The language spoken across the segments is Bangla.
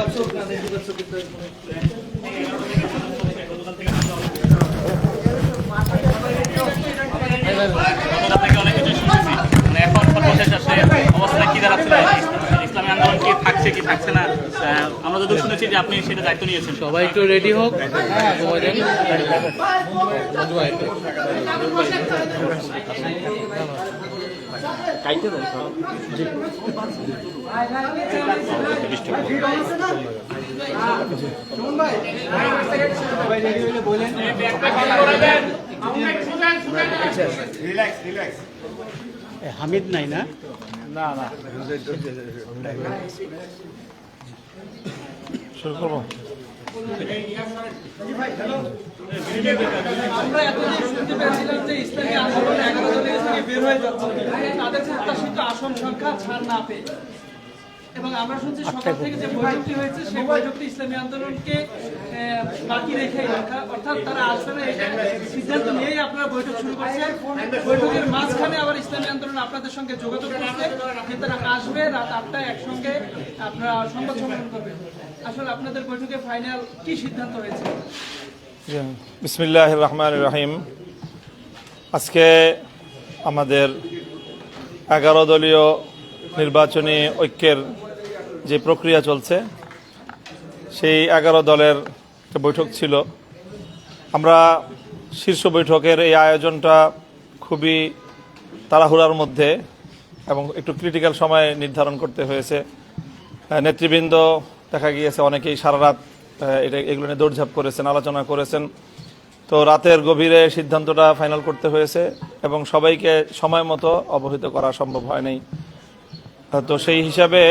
এখন সর্বশেষ আসলে অবস্থা কি দাঁড়াচ্ছে, ইসলামী আন্দোলন কি থাকছে কি থাকছে না? আমরা যদিও শুনেছি যে আপনি সেটা দায়িত্ব নিয়েছেন। সবাই একটু রেডি হোক। হামিদ নাই না? না না, শুরু করবো। আমরা এতদিন শুনতে পেরেছিলাম যে ইসলামী আন্দোলন 11 দলের থেকে বের হয়ে যাচ্ছে, তাদের প্রত্যাশিত আসন সংখ্যা ছাড় না পেয়ে, এবং আমরা শুনছি সকাল থেকে যে বৈঠকটি হয়েছে সেই বৈঠকটি ইসলামী আন্দোলনকে বাকি রেখে, অর্থাৎ তারা আসবে না এটা সিদ্ধান্ত নিয়েই আপনারা বৈঠক শুরু করছেন। বৈঠকের মাঝখানে আবার ইসলামী আন্দোলন আপনাদের সঙ্গে যোগাযোগ করছে যে তারা আসবে রাত 8টায় একসঙ্গে আপনারা সংবাদ সম্মেলন করবেন। আসলে আপনাদের বৈঠকে ফাইনাল কি সিদ্ধান্ত হয়েছে? বিসমিল্লাহির রহমানির রহিম। আজকে আমাদের 11 দলীয় নির্বাচনী ঐক্যের যে প্রক্রিয়া চলছে, সেই 11 দলের বৈঠক ছিল। আমরা শীর্ষ বৈঠকের এই আয়োজনটা খুবই তাড়াহুড়ার মধ্যে এবং একটু ক্রিটিক্যাল সময় নির্ধারণ করতে হয়েছে। নেতৃবৃন্দ দেখা গিয়েছে অনেকেই সারা রাত এগুলো নিয়ে দৌড়ঝাঁপ করেছেন, আলোচনা করেছেন। তো রাতের গভীরে সিদ্ধান্তটা ফাইনাল করতে হয়েছে এবং সবাইকে সময় মতো অবহিত করা সম্ভব হয় নাই। তো সেই হিসাবে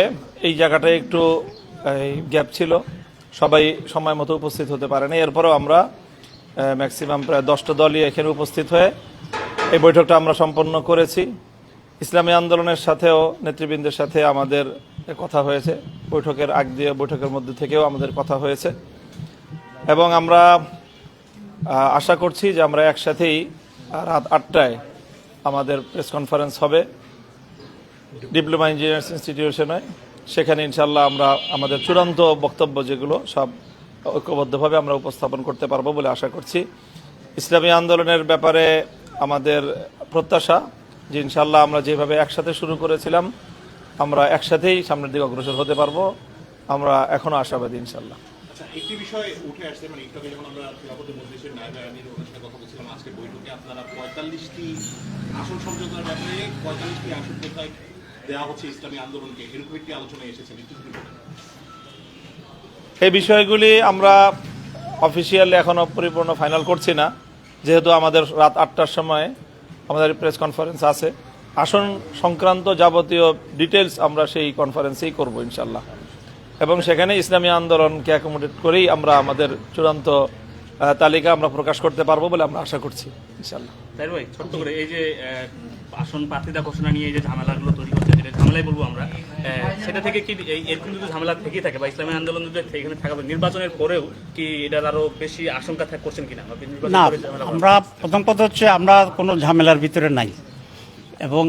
এই জায়গাটায় একটু গ্যাপ ছিল, সবাই সময় মতো উপস্থিত হতে পারেনি। এরপরেও আমরা ম্যাক্সিমাম প্রায় 10টা দলই এখানে উপস্থিত হয়ে এই বৈঠকটা আমরা সম্পন্ন করেছি। ইসলামী আন্দোলনের সাথেও নেতৃবৃন্দের সাথে আমাদের কথা হয়েছে, বৈঠকের আগ দিয়ে বৈঠকের মধ্যে থেকেও আমাদের কথা হয়েছে এবং আমরা আশা করছি যে আমরা একসাথেই রাত 8টায় আমাদের প্রেস কনফারেন্স হবে ডিপ্লোমা ইঞ্জিনিয়ার্স ইনস্টিটিউশনে। সেখানে ইনশাল্লাহ আমরা আমাদের চূড়ান্ত বক্তব্য যেগুলো সব ঐক্যবদ্ধভাবে আমরা উপস্থাপন করতে পারবো বলে আশা করছি। ইসলামী আন্দোলনের ব্যাপারে আমাদের প্রত্যাশা যে ইনশাল্লাহ আমরা যেভাবে একসাথে শুরু করেছিলাম আমরা একসাথেই সামনের দিকে অগ্রসর হতে পারবো। আমরা এখনো আশাবাদী ইনশাল্লাহ। আচ্ছা, একটি বিষয় উঠে আসছে, মানে একটু আগে যখন আমরা খেলাফত মজলিসের নায়েব আমির ওনার সাথে কথা বলছিলাম, আজকে বৈঠকে আপনারা 45টি আসন সমঝোতার ব্যাপারে 45টি আসন কোথায় দেওয়া হচ্ছে ইসলামী আন্দোলনকে, এরকম একটি আলোচনায় এসেছে। এই বিষয়গুলি আমরা অফিসিয়ালি এখনো পরিপূর্ণ ফাইনাল করছি না, যেহেতু আমাদের রাত 8টার সময় আমাদের প্রেস কনফারেন্স আছে। আসন সংক্রান্ত যাবতীয় ডিটেলস আমরা সেই কনফারেন্সেই করব ইনশাল্লাহ, এবং সেখানে ইসলামী আন্দোলনকে অ্যাকোমোডেট করেই আমরা আমাদের চূড়ান্ত তালিকা আমরা প্রকাশ করতে পারবো বলে আমরা আশা করছি ইনশাল্লাহ। তাই ভাই, ছোট্ট করে এই যে আসন প্রার্থীতা ঘোষণা নিয়ে যে ঝামেলাগুলো তৈরি হচ্ছে, যেটা ঝামেলাই বলবো আমরা, সেটা থেকে কি এরকম যদি ঝামেলা থেকেই থাকে বা ইসলামী আন্দোলন যদি এখানে থাকবে নির্বাচনের পরেও কি এটার আরো বেশি আশঙ্কা করছেন কিনা? না, আমরা প্রথম কথা হচ্ছে আমরা কোনো ঝামেলার ভিতরে নাই, এবং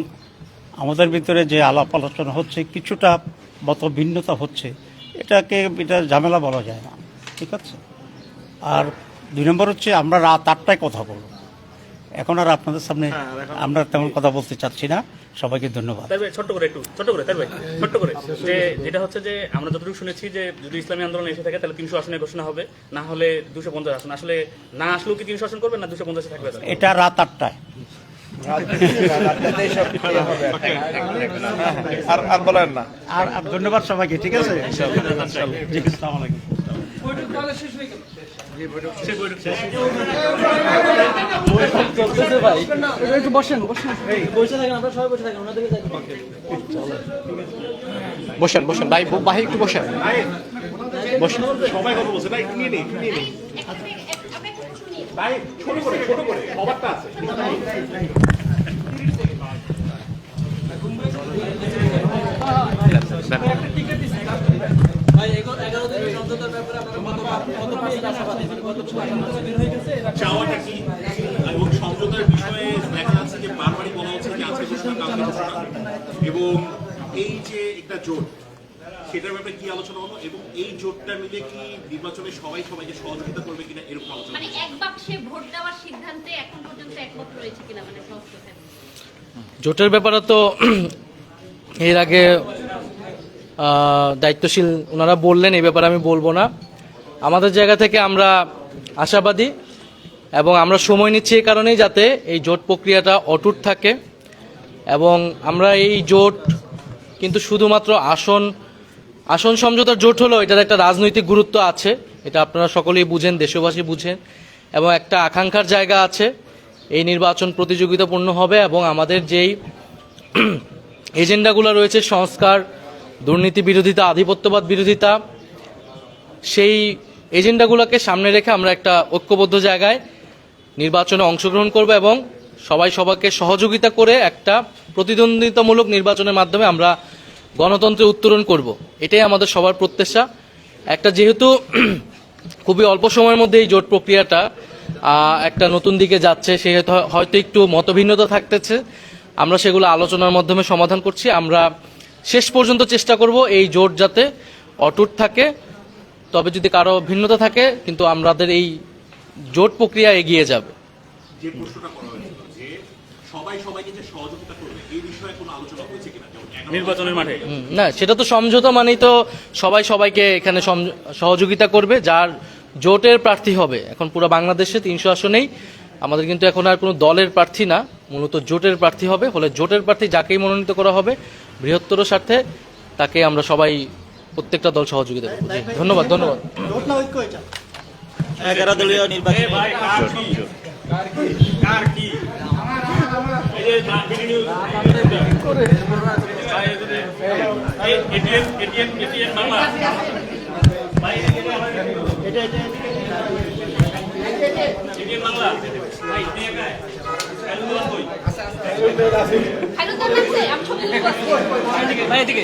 আমাদের ভিতরে যে আলাপ আলোচনা হচ্ছে কিছুটা মত ভিন্নতা হচ্ছে, এটা ঝামেলা বলা যায় না, ঠিক আছে। আর 2 নম্বর হচ্ছে আমরা রাত 8টায় কথা বলবো, এখন আর আপনাদের সামনে আমরা তেমন কথা বলতে চাচ্ছি না। সবাইকে ধন্যবাদ। ছোট্ট করে যে যেটা হচ্ছে যে আমরা যতটুকু শুনেছি যে যদি ইসলামী আন্দোলন এসে থাকে তাহলে 300 আসনে ঘোষণা হবে, না হলে 250 আসন। আসলে না আসলেও কি 300 আসন করবেন না 250 থাকবে? এটা রাত 8টায়। আর বলেন না। আর ধন্যবাদ সবাইকে, ঠিক আছে। বৈঠক তাহলে শেষ হয়ে গেল। একটু বসেন, বসে থাকেন, আমরা সবাই বসে থাকেন, ওনাদেরকে বসেন ভাই, একটু বসেন, সবাই কথা বলছে না, একটু নিয়ে নেই ভাই, ছোট করে সবারটা আছে। চাওয়াটা কি এবং সমঝোতার বিষয়ে দেখা যাচ্ছে যে বারবারই বলা হচ্ছে যে আজকে ঘোষণা কালকে ঘোষণা, এবং এই যে একটা জোট সেটার ব্যাপারে কি আলোচনা হলো এবং এই জোটটা মিলে কি নির্বাচনে সবাই সবাইকে সহযোগিতা করবে কিনা এরকম আলোচনা মানে এক বাক্সে ভোট দেওয়ার সিদ্ধান্তে এখন পর্যন্ত একমত রয়েছে কিনা মানে সংস্থা জোটের ব্যাপারে তো এর আগে দায়িত্বশীল ওনারা বললেন, এই ব্যাপারে আমি বলবো না। আমাদের জায়গা থেকে আমরা আশাবাদী এবং আমরা সময় নিচ্ছি এই কারণেই যাতে এই জোট প্রক্রিয়াটা অটুট থাকে এবং আমরা এই জোট কিন্তু শুধুমাত্র আসন সমঝোতার জোট হলো, এটার একটা রাজনৈতিক গুরুত্ব আছে, এটা আপনারা সকলেই বুঝেন, দেশবাসী বুঝেন, এবং একটা আকাঙ্ক্ষার জায়গা আছে। এই নির্বাচন প্রতিযোগিতাপূর্ণ হবে এবং আমাদের যেই এজেন্ডাগুলো রয়েছে, সংস্কার, দুর্নীতি বিরোধিতা, আধিপত্যবাদ বিরোধিতা, সেই এজেন্ডাগুলোকে সামনে রেখে আমরা একটা ঐক্যবদ্ধ জায়গায় নির্বাচনে অংশগ্রহণ করব এবং সবাই সবাইকে সহযোগিতা করে একটা প্রতিদ্বন্দ্বিতামূলক নির্বাচনের মাধ্যমে আমরা গণতন্ত্রে উত্তরণ করব। এটাই আমাদের সবার প্রত্যাশা। একটা যেহেতু খুবই অল্প সময়ের মধ্যে এই জোট প্রক্রিয়াটা একটা নতুন দিকে যাচ্ছে, সেহেতু হয়তো একটু মতভিন্নতা থাকতেছে, আমরা সেগুলো আলোচনার মাধ্যমে সমাধান করছি। আমরা শেষ পর্যন্ত চেষ্টা করব এই জোট যাতে অটুট থাকে, তবে যদি কারো ভিন্নতা থাকে কিন্তু আমাদের এই জোট প্রক্রিয়া এগিয়ে যাবে। যে প্রশ্নটা করা হয়েছিল যে সবাই সবাইকে যে সহযোগিতা করবে এই বিষয়ে কোনো আলোচনা হয়েছে কিনা নির্বাচনের মাঠে? না, সেটা তো সমঝোতা মানেই তো সবাই সবাইকে এখানে সহযোগিতা করবে, যার জোটের প্রার্থী হবে। এখন পুরো বাংলাদেশে 300 আসনেই আমাদের কিন্তু এখন আর কোনো দলের প্রার্থী না, মূলত জোটের প্রার্থী হবে। ফলে জোটের প্রার্থী যাকেই মনোনীত করা হবে বৃহত্তর স্বার্থে তাকে আমরা সবাই প্রত্যেকটা দল সহযোগিতা করব। ধন্যবাদ। 11 দলীয় নির্বাচন খাইরুদ্দিন লাগছে আমি ছবি তুলবো ভাই এদিকে